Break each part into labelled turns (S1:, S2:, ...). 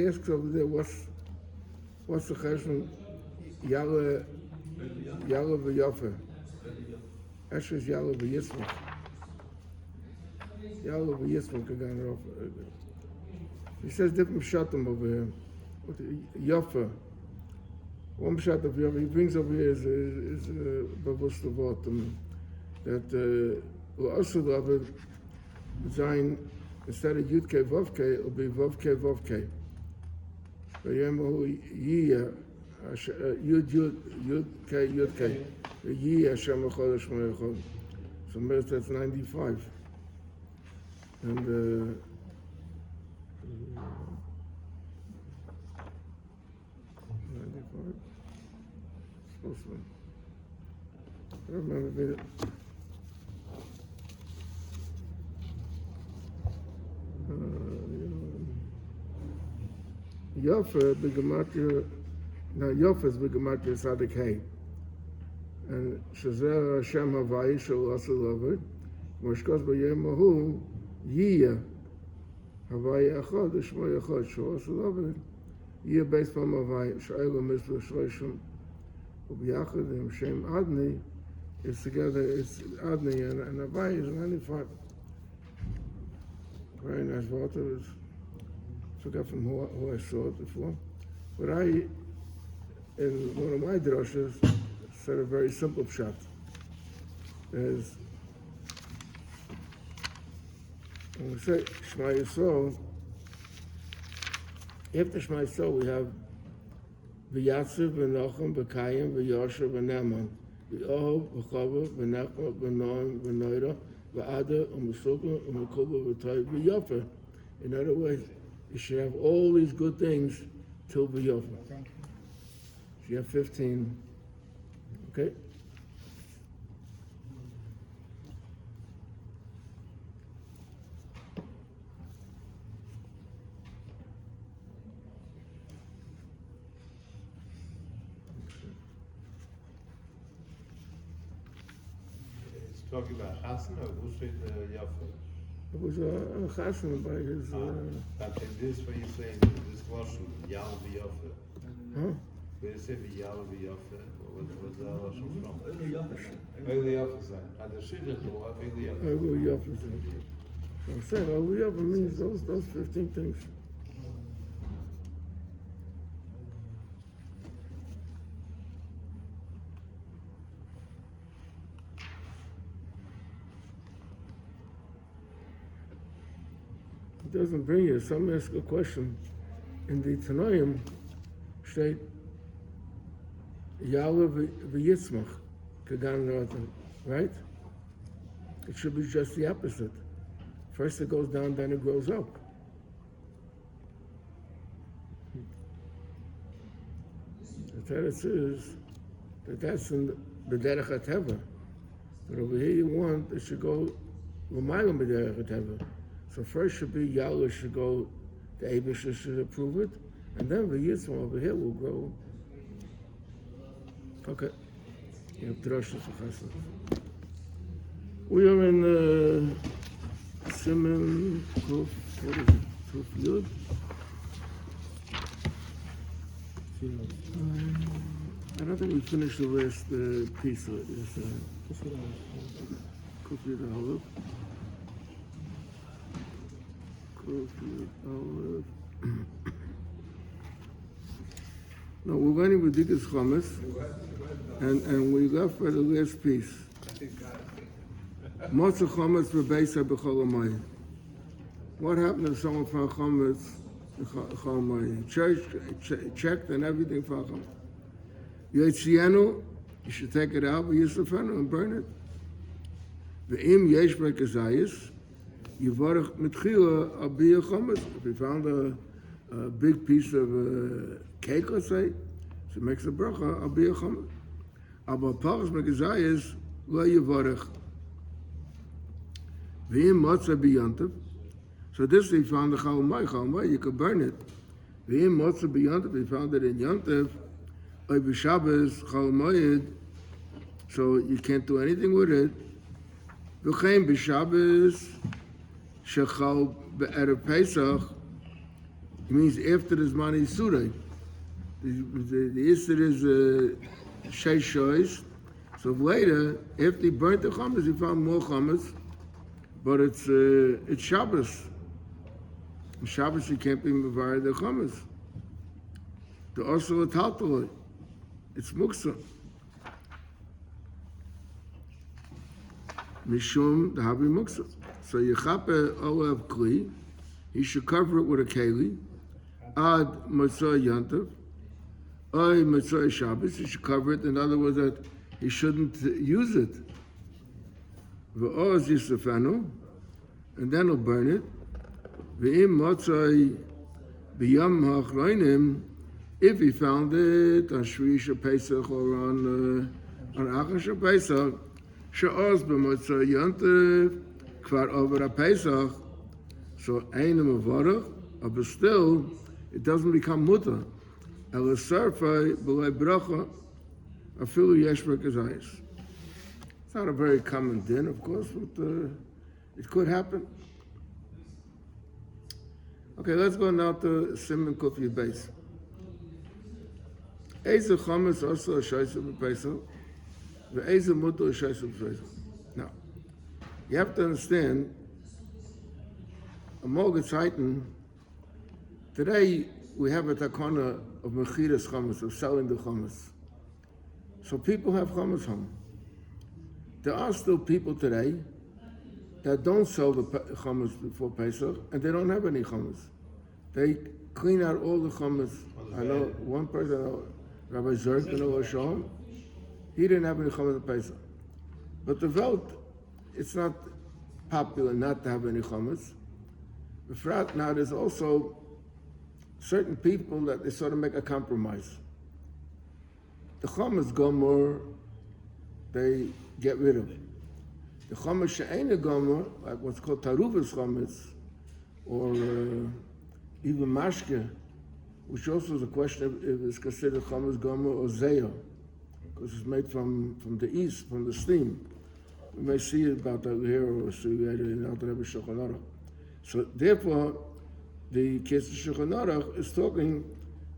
S1: He asks over there, what's the cheshbon Yala v'Yafa? Actually, it's Yala v'Yismach. Yala v'Yismach again. He says different pshatim over here. Yafa. One pshat of Yafa he brings over here is Bavus Levotim that also David Zayin instead of Yud-Ke Vav-Ke it'll be Vav-Ke Vav-Ke. V'yemahu Yiyah Yud-Ke Yud-Ke Yiyah Hashem Echad Shmo Echad. So that's 95. And 95. Supposed to. I don't remember it. Yafa B'Gematria. Now Yafa is B'Gematria Sadik Hay. And Shazer Hashem Havai Shal Asa Lovet. Mashkos B'Yemahu Yiyah Havai Echad Shmo Echad Shal Asa Lovet. Yiyah based on Havai Sha'ela Mitzvah Shloshim U'B'Yachadim Shem Adni. It's together. It's Adni and Havai is 95. Very nice water. I forgot from who I saw it before. But in one of my drushes, said a very simple pshat. There's, when we say Shema Yisrael, after Shema Yisrael we have V'Yatziv, V'Nochem, V'Kayim, V'Yosher, V'Neman, V'Ohov, V'Chava, V'Nechma, V'Noim, V'Noira, V'Ada, V'Mesuka, V'Mekuba, V'Toy, V'Yofer. In other words, you should have all these good things till V'Yofer. So you have 15. Okay?
S2: It's talking about Hassan or who said Yafa?
S1: It was a chassan by his.
S2: But in this, what you say, this Lashon, Yal v'Yafa.
S1: Huh?
S2: Where you say Yal v'Yafa, what's the Lashon from? Eili Yafa sign. And the Shidduch law, Eili Yafa.
S1: Eili Yafa sign. So I'm saying Eili Yafa means those 15 things. It doesn't bring you. Some ask a question. In the Tanoim, state Yahweh v'Yitzmach, Kagan Ratan, right? It should be just the opposite. First it goes down, then it grows up. The Teretz is that that's in the Derech HaTeva. But over here you want it should go L'maylam b'Derech HaTeva. So first should be Yahweh should go, the Eibusher should approve it, and then the Yitzhak over here will grow. Okay. You have drushes for Chassan. We are in סימן Kuf, what is it? Kuf Yud? I don't think we finished the last piece of it. It's Kuf Yud Aleph. No, we're running with Dikas Chometz, and we left by the last piece. Motza Chometz v'beisa b'chol hamayim. What happened if someone found Chometz b'chol hamayim? Checked and everything found Chometz. Yotzienu, you should take it out, v'yisafenu, and burn it. V'im yesh b'kezayis, Yivarech mitchila abiyah chometz. If you found a big piece of cake, let's say, so it makes a bracha abiyah chometz. Aber parach megazayis lo yivarech. V'im motza biyantav. So this he found the chalmai, you could burn it. V'im motza biyantav, he found it in yantav. Oy b'Shabbos chalmayid, so you can't do anything with it. V'chein b'Shabbos. Shechal be'erev Pesach, It means after the Zmani Surah. The Isser is Sheish Shois. So later, after he burnt the chametz, he found more chametz, but it's Shabbos. On Shabbos, you can't be mevared the chametz. The also taltaloi, it's muksa. Mishum the habi muksa. So yechape olav kli, he should cover it with a keli. Ad matzah yantav, oy matzah Shabbos, he should cover it. In other words, that he shouldn't use it. V'oz yisafanu, and then he'll burn it. V'im matzah b'yam ha'achroinim, if he found it on Shvish Pesach or on Akash Pesach, she'oz b'matzah yantav kvar over a Pesach, so einem avarach, but still it doesn't become mutter. El sarfai b'lei bracha afilu yeshber kazayis. It's not a very common din, of course, but it could happen. Okay, let's go now to Siman Kufya base. Eze chametz also a shaisa b'pesach, ve'eze mutter a shaisa b'pesach. Now, you have to understand, a Morgenzeiten, today we have a takana of mechiras chametz, of selling the chametz. So people have chametz home. There are still people today that don't sell the chametz before Pesach, and they don't have any chametz. They clean out all the chametz. I know one person, I know, Rabbi Zerk, he didn't have any chametz at Pesach. But the Welt, it's not popular not to have any chametz. Befrat, now there's also certain people that they sort of make a compromise. The chametz gomer, they get rid of it. The chametz she'ena gomer, like what's called taruvas chametz, or even mashke, which also is a question if it's considered chametz gomer or zeya, because it's made from the east, from the steam. We may see about that here or see later in Alter Rebbe Shulchan Aruch. So therefore, the Kesef Shulchan Aruch is talking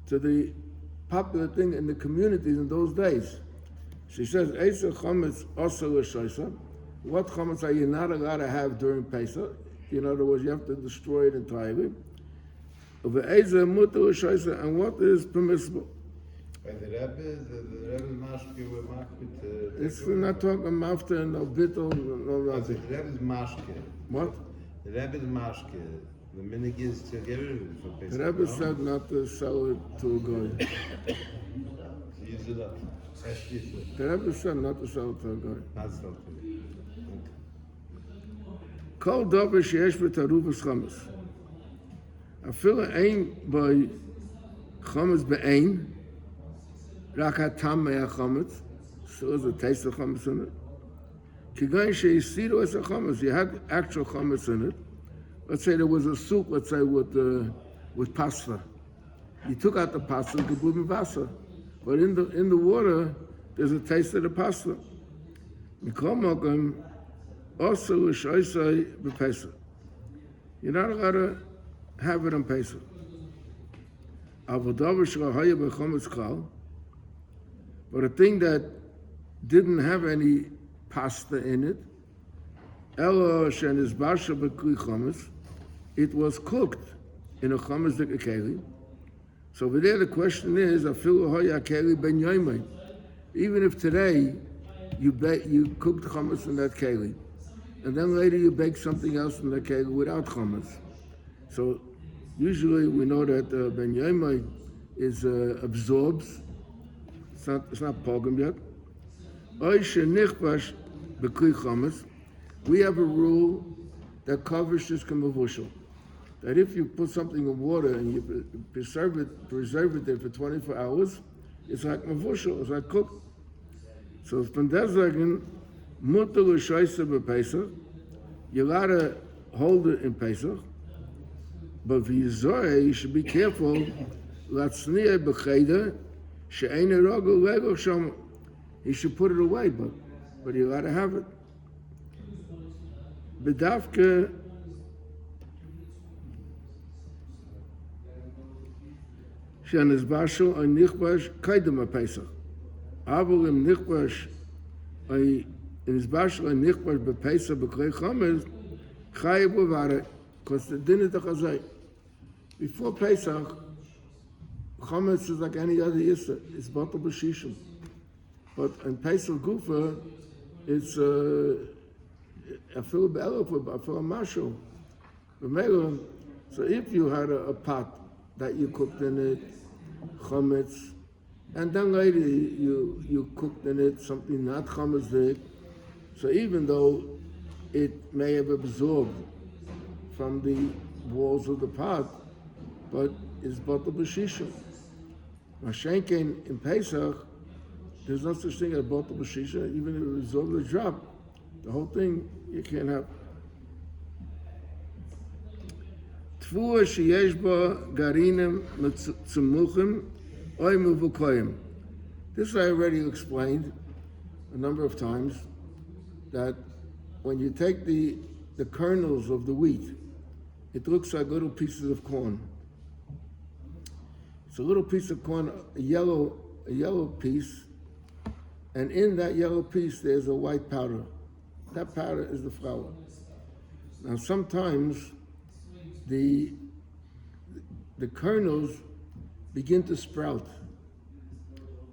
S1: to the popular thing in the communities in those days. She says, Eisa chametz also a shaisa. What chametz are you not allowed to have during Pesach? In other words, you have to destroy it entirely. And what is permissible?
S2: By the Rebbe Mashke were marked.
S1: It's not talking mafta and no bittel, no nothing.
S2: The Rebbe's Mashke.
S1: What?
S2: The Rebbe's Mashke. The minig is to get rid of it for Pesach.
S1: The Rebbe said not to sell it to a guy.
S2: Use it up.
S1: The Rebbe said not to sell it to a guy.
S2: Not sell it.
S1: Kol davar sheyesh b'taruvas chametz. Afilu ein by chametz be'ein. Rak hatam me'achametz, so there's a taste of chametz in it. Kigayin she'isiru es chametz, you had actual chametz in it. Let's say there was a soup, let's say with pasta. You took out the pasta, you could put in vasa. But in the water, there's a taste of the pasta. Mikol mokum, also l'shoisai b'pesach. You're not allowed to have it on Pesach. Avodav sh'lahaya b'chametz kal. But a thing that didn't have any pasta in it, elo she'nizbasha b'kli chametz, it was cooked in a chametz keli. So over there the question is, afilu haya keli ben yoimei. Even if today you cooked chametz in that keli, and then later you bake something else in that keli without chametz. So usually we know that ben yoimei is absorbs. It's not pogum yet. We have a rule that covers this kamavushal. That if you put something in water and you preserve it there for 24 hours, it's like mavushal, it's like cooked. So from that second, mutar l'shoisa b'Pesach, you're allowed to hold it in Pesach, but v'yizoreh, you should be careful, latzniya b'cheda, she'ein erogo lego shom. He should put it away, but you're allowed to have it. B'davke שנזבשו או נכבש קודם הפסח. אבל אם נכבש או נזבשו או נכבש בפסח בקרי חומץ, חייב וברה, because the din is the chazay. Before Pesach, Chometz is like any other Yisra. It's Batal B'Shishim. But in Pesach Gufa, it's a fill be'elef, a fill mashal. So if you had a pot that you cooked in it, Chometz, and then later you cooked in it something not Chometz, so even though it may have absorbed from the walls of the pot, but it's Batal B'Shishim. Mashenkin in Pesach, there's no such thing as Batal B'Shishim, even if it absorbs a drop. The whole thing you can't have. Tvua sheyesh ba garinim tzumuchim oy mevukoyim. This I already explained a number of times, that when you take the kernels of the wheat, it looks like little pieces of corn. It's a little piece of corn, a yellow piece, and in that yellow piece there's a white powder. That powder is the flour. Now sometimes the kernels begin to sprout.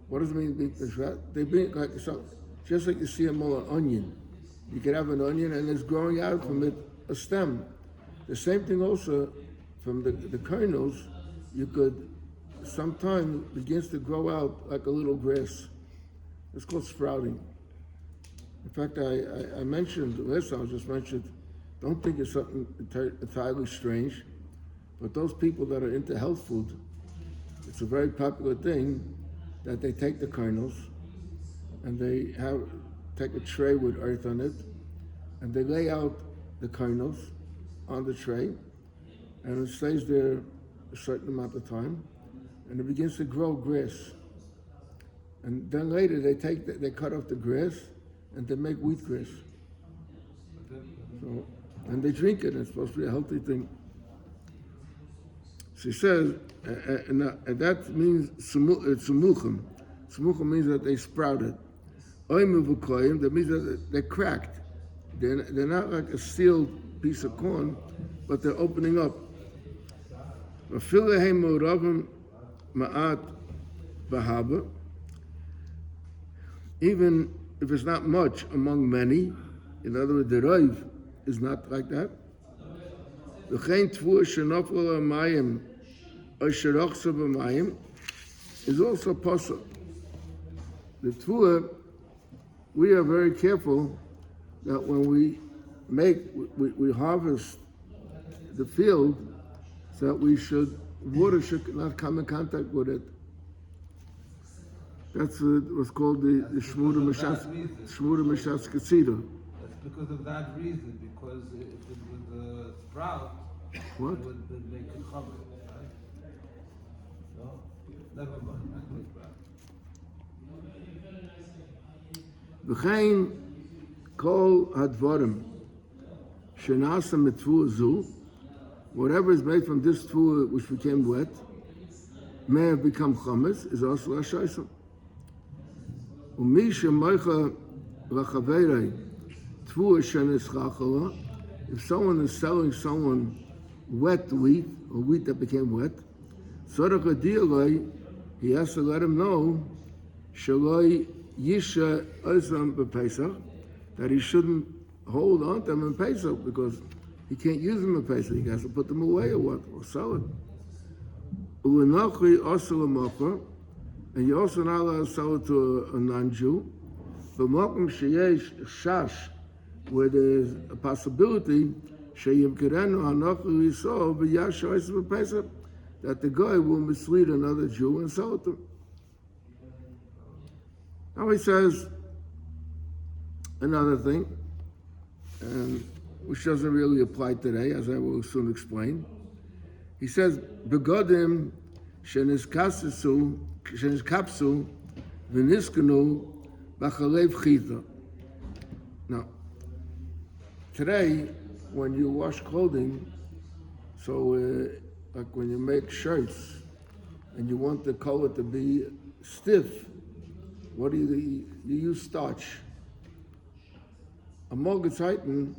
S1: What does it mean begin to sprout? They begin like so, just like you see a onion. You can have an onion and it's growing out from it a stem. The same thing also from the kernels, you could sometimes begins to grow out like a little grass. It's called sprouting. In fact, I mentioned, last time I just mentioned, don't think it's something entirely strange, but those people that are into health food, it's a very popular thing that they take the kernels and they take a tray with earth on it, and they lay out the kernels on the tray, and it stays there a certain amount of time, and it begins to grow grass. And then later they cut off the grass and they make wheatgrass. So, and they drink it, and it's supposed to be a healthy thing. She says, and that means tzumuchim. Tzumuchim means that they sprouted. Oim uvukoyim, that means that they're cracked. They're not like a sealed piece of corn, but they're opening up. Even if it's not much among many, in other words, the roiv is not like that. Is also possible. The tvua, we are very careful that when we harvest the field, so that water should not come in contact with it. That's what's called the Shmura Mishas Katsida.
S2: That's because of that reason, because if it was a sprout,
S1: what?
S2: It would make it cover, right? No? Never mind, I think that.
S1: V'chein kol hadvarim shenasa mitvu zu, whatever is made from this tvu which became wet, may have become chametz, is also a shaisa. Umi shemoicha lachaverei tvu shenis chachala, if someone is selling someone wet wheat, or wheat that became wet, tzorach adiyalei, he has to let him know, shaloi yisha ozam b'Pesach, that he shouldn't hold on to them in Pesach, because he can't use them in Pesach. He has to put them away or what, or sell it. U'enochi also l'mocher, and you're also not allowed to sell it to a non-Jew. V'mokum sheyesh shash, where there's a possibility sheyimkerenu hanochi l'yisol v'yash ozam b'Pesach, that the guy will mislead another Jew and sell it to him. Now he says another thing, which doesn't really apply today, as I will soon explain. He says, "Begodim sheniskapsu v'niskanu b'chalev chita." Now, today, when you wash clothing, so like when you make shirts, and you want the color to be stiff, what do you use starch. A Morgenzeiten,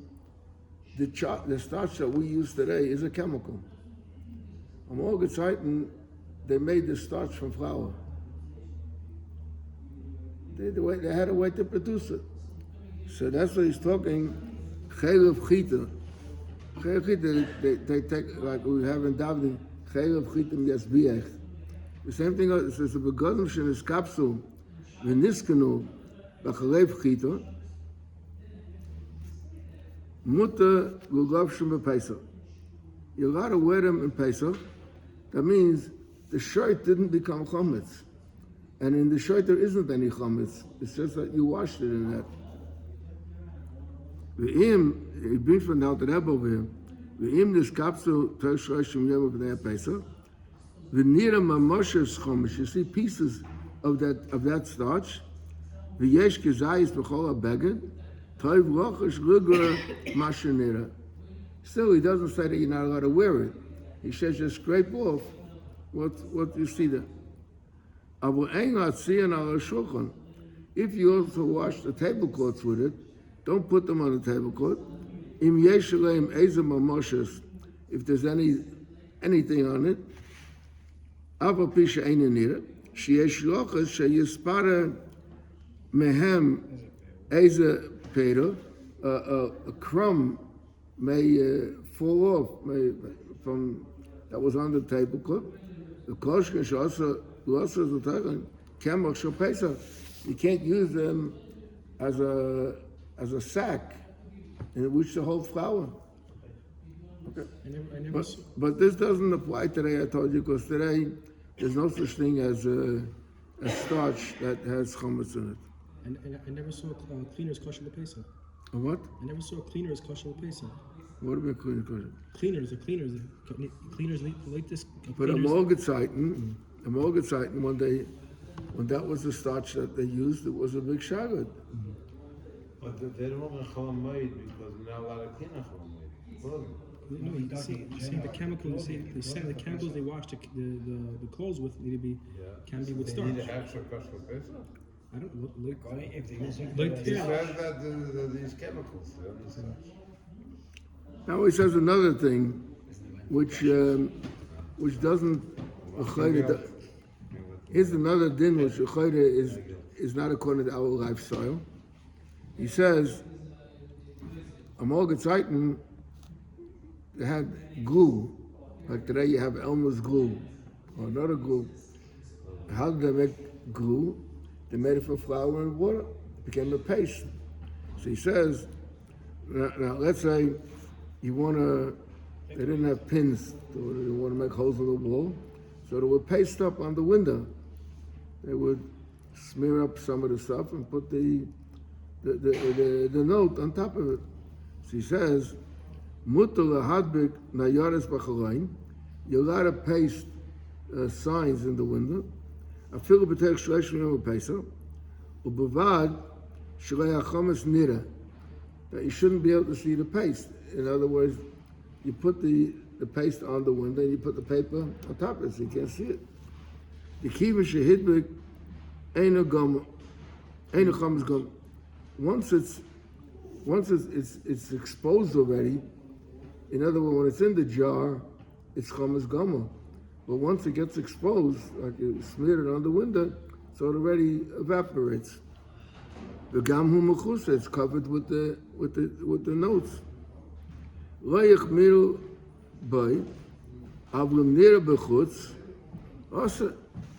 S1: the starch that we use today is a chemical. A Morgenzeiten, they made the starch from flour. They had a way to produce it. So that's what he's talking, Chelev Chita. Chelev Chita, they take, like we have in Davening, Chelev Chita Yasbiach. The same thing, it says, the Begodim Shenis Kapsul, V'niskanu, B'chelev Chita, Mutter L'Govshim B'Pesach. You're allowed to wear them in Pesach. That means the shirt didn't become chametz. And in the shirt there isn't any chametz. It's just that you washed it in that. He brings from the Alter Rebbe over here. V'im this capsule Tershroshim Yom B'nei Pesach. V'nira mamoshes chomesh. You see pieces of that starch. V'yesh kezayis b'chol ha'beged. Toiv lochash lugur mashenira. Still, he doesn't say that you're not allowed to wear it. He says just scrape off what you see there. If you also wash the tablecloths with it, don't put them on the tablecloth. If there's anything on it, a crumb may fall off from that was on the tablecloth. The koshkin should also kemach shel Pesach. You can't use them as a sack in which to hold flour. Okay. But this doesn't apply today. I told you, because today there's no such thing as a starch that has chametz in it.
S3: I never saw cleaners kosher the Pesach.
S1: A what?
S3: I never saw cleaners kosher the Pesach.
S1: What about cleaners kosher?
S3: Cleaners like this.
S1: But a Morgenzeiten, when that was the starch that they used, it was a big shagat.
S2: But they don't have Chol Hamoed because they're not allowed to clean a Chol Hamoed.
S3: No, you see the chemicals. They say the chemicals they wash the clothes with need to be can be with
S2: They
S3: starch.
S2: need to have some kosher Pesach.
S3: I don't like
S4: If they're using
S3: like
S2: It
S3: here.
S2: says that these chemicals, they're on the starch.
S1: Now he says another thing, which doesn't. Here's another din which is not according to our lifestyle. He says, a Morgenzeiten, they had glue, like today you have Elmer's glue or another glue. How did they make glue? They made it from flour and water. It became a paste. So he says, now let's say they didn't have pins, they want to make holes in the wall, so they would paste up on the window. They would smear up some of the stuff and put the note on top of it. So he says, Mutter lahadbik nayares b'chalayin. You're allowed to paste signs in the window. Afilu b'teich shleish yom b'Pesach. U'bavad shlei hachomes nira. That you shouldn't be able to see the paste. In other words, you put the paste on the window and you put the paper on top of it so you can't see it. The kiva shehidbik eino chomes gom. Once it's exposed already, in other words, when it's in the jar, it's chomes goma. But once it gets exposed, like you smear it on the window, so it already evaporates. The gamhu mechusa, it's covered with the notes. Lo yechmiru bay, avlim nira bechutz. Also,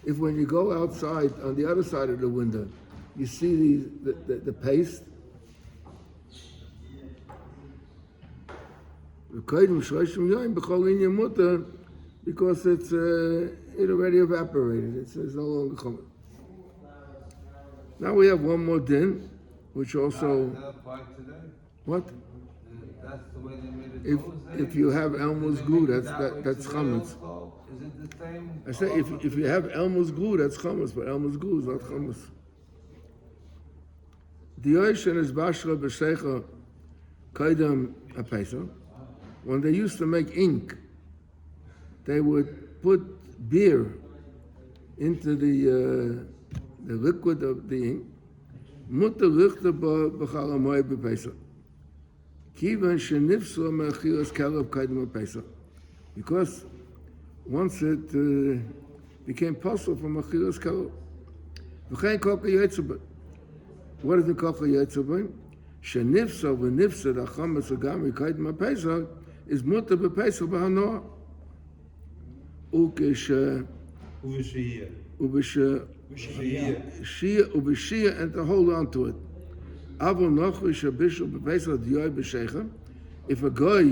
S1: if when you go outside on the other side of the window, you see the paste. Because it already evaporated. It's no longer coming. Now we have one more din, which also.
S2: That applies today?
S1: What?
S2: That's the way they made it.
S1: If you have Elmo's glue, that's chametz.
S2: Is it the same?
S1: I say if you have Elmo's glue, that's chametz, but Elmo's glue is not chametz. The ocean is bashra b'seicha kaidam apesa. When they used to make ink, they would put beer into the liquid of the ink. Mutter richte b'chal hamoed b'Pesach. Kivan shenifslo me'achilas kelev kaidem b'Pesach. Because once it became possible from achilas kelev. V'chein koka yetzubah. What is the koka yetzubah? Shenifslo v'nifsad achamas agami kaidem b'Pesach is mutter b'Pesach b'hanoah. Ubishia and to hold on to it. If a guy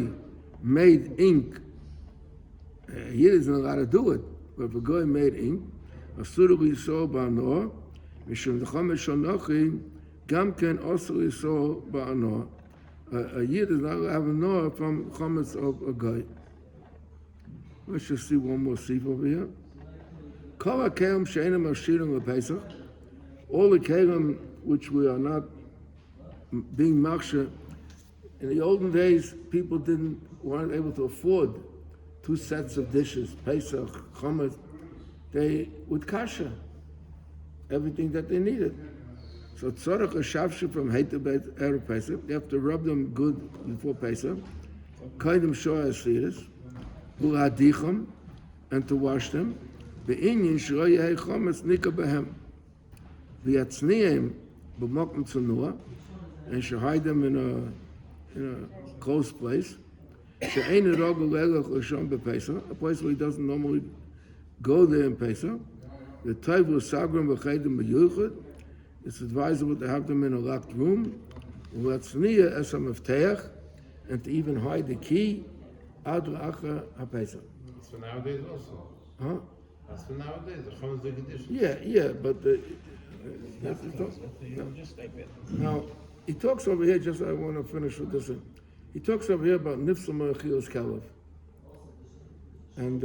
S1: made ink, he isn't allowed to do it, but if a guy made ink, a suitable saw ba'anoah, mishum dechamesh shonochi, gam ken also saw ba'anoah. A yid is not allowed to have a noah from chametz of a guy. Let's just see one more sif over here. All the kelim which we are not being maksha. In the olden days, people weren't able to afford 2 sets of dishes, Pesach, Chomet. They would kasha everything that they needed. So tzorach a shavshe from Heitebet Erev Pesach. You have to rub them good before Pesach. Kaidem shoah asiris, uladicham, and to wash them. Be'inyin shlo yehei chometz nika behem. V'yatzniim b'mokum tzanua, and should hide them in a close place. She'ein rogel elech l'shon b'Pesach, a place where he doesn't normally go there in Pesach. The tayvu sagrim v'chaydim b'yuchad. It's advisable to have them in a locked room. V'yatzniya es ha'mefteach, and to even hide the key ad l'achar ha'Pesach.
S2: That's for nowadays also.
S1: Huh?
S2: That's for nowadays. The Chometz the condition.
S1: Yeah, but now he talks over here. Just I want to finish with this. He talks over here about nifsal me'achilas kelev, and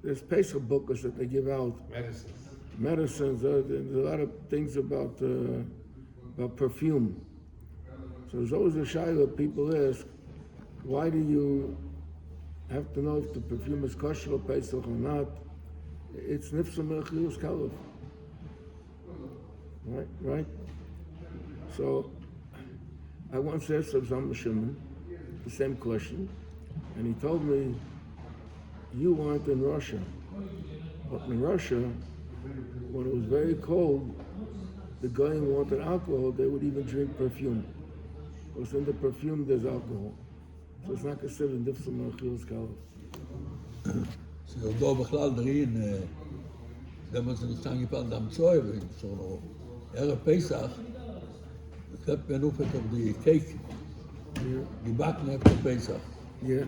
S1: there's Pesach books that they give out. Medicines. There's a lot of things about perfume. So there's always a shaila people ask, why do you have to know if the perfume is kosher or Pesach or not? It's nifsal me'achilas kelev. Right? So I once asked Rav Shimon the same question, and he told me, you weren't in Russia, but in Russia, when it was very cold, the guy who wanted alcohol, they would even drink perfume. Because in the perfume there's alcohol. So it's not considered nifsal me'achilas kelev.
S4: So do בכלל דרין, wenn sie nicht angepasst am Zäuwe, so Pesach, klappt man auf die Cake, die backen auf Pesach.
S1: Yeah.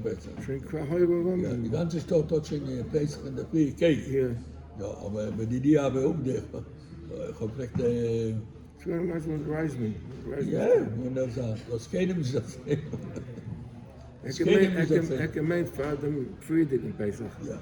S4: Pesach.
S1: Drink Krahoi.
S4: Ja, die ganze Stadt hat schon Pesach in der Früh Cake.
S1: Yeah.
S4: Ja, aber wenn die haben auch der, komplett,
S1: It's very much with Reisman.
S4: ja, und das kennen sie das.
S1: Ik heb mijn vader Friedrich in Pesach.
S4: Ja.